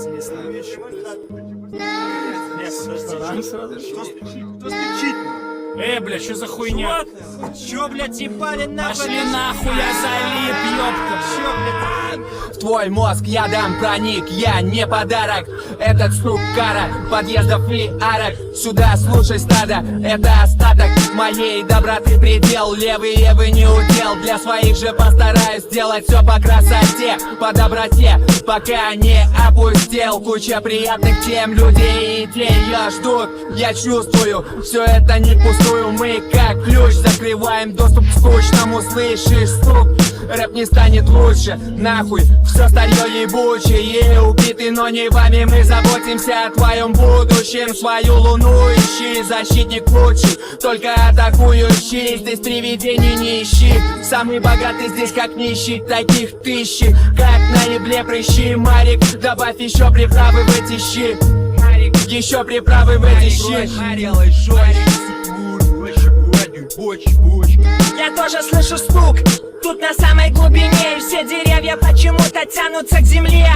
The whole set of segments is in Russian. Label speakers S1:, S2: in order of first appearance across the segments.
S1: не знаю.
S2: Кто стучит?
S1: Бля, что за хуйня?
S2: Чё, блядь, ебали нахуй?
S1: Пошли нахуй, я залип, ёпта.
S2: Чё, блядь?
S3: В твой мозг я дам проник, я не подарок. Этот стук кара, подъездов и арок. Сюда слушай, стадо, это остаток моей доброты предел. Левые вы не удел, для своих же постараюсь сделать все по красоте, по доброте, пока не опустел. Куча приятных тем, людей и идей я ждут. Я чувствую, все это не пустую. Мы как ключ закрываем доступ к скучному. Слышишь стук? Рэп не станет лучше, нахуй все старье ебучее. Убиты, но не вами, мы заботимся о твоем будущем. Свою луну ищи, защитник лучший, только атакующий. Здесь привидений не ищи, самый богатый здесь как нищий. Таких тысячи, как на ебле прыщи. Марик, добавь еще приправы в эти щи. Марик, еще приправы в эти щи.
S4: Я тоже слышу стук, тут на самой глубине. И все деревья почему-то тянутся к земле.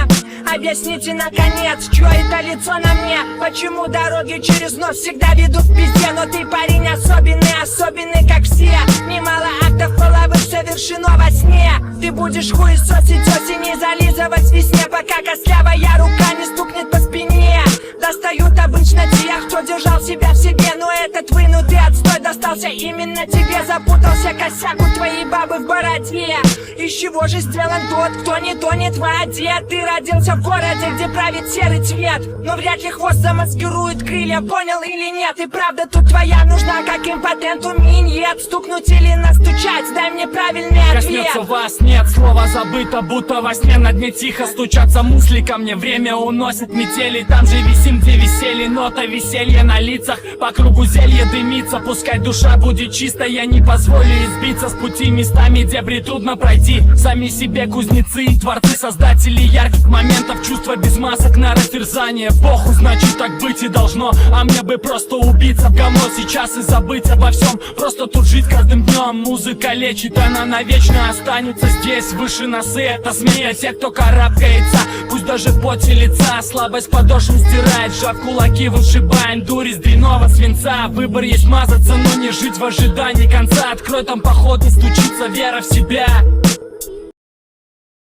S4: Объясните наконец, чё это лицо на мне? Почему дороги через нос всегда ведут в пизде? Но ты парень особенный, особенный как все. Немало актов половых совершено во сне. Ты будешь хуесосить осень и зализывать весне, пока костлявая рука не стукнет по спине. Достают обычно тех, кто держал себя в себе, но этот вынутый отстой достался именно тебе. Запутался косяк у твоей бабы в бороде. Из чего же сделан тот, кто не тонет в воде? Ты родился в городе, где правит серый цвет, но вряд ли хвост замаскирует крылья, понял или нет? И правда тут твоя нужна, как импотенту миньет. Стукнуть или настучать, дай мне правильный ответ.
S1: Коснется вас, нет, слово забыто, будто во сне. На дне тихо стучатся мысли ко мне. Время уносит метели, там же висим, где висели. Нота веселья на лицах, по кругу зелье дымится. Пускай душа будет чистой, я не позволю избиться с пути местами, где трудно пройти. Сами себе кузнецы и творцы, создатели ярких моментов. Чувства без масок на растерзание. Богу, значит так быть и должно. А мне бы просто убиться в говно сейчас и забыть обо всем. Просто тут жить каждым днем. Музыка лечит, она навечно останется здесь. Выше носы это смея те, кто карабкается. Пусть даже в поте лица слабость подошву стирает. Сжав кулаки, вышибаем дурь из дряного свинца. Выбор есть мазаться, но не жить в ожидании конца. Открой там походу, стучится вера в себя.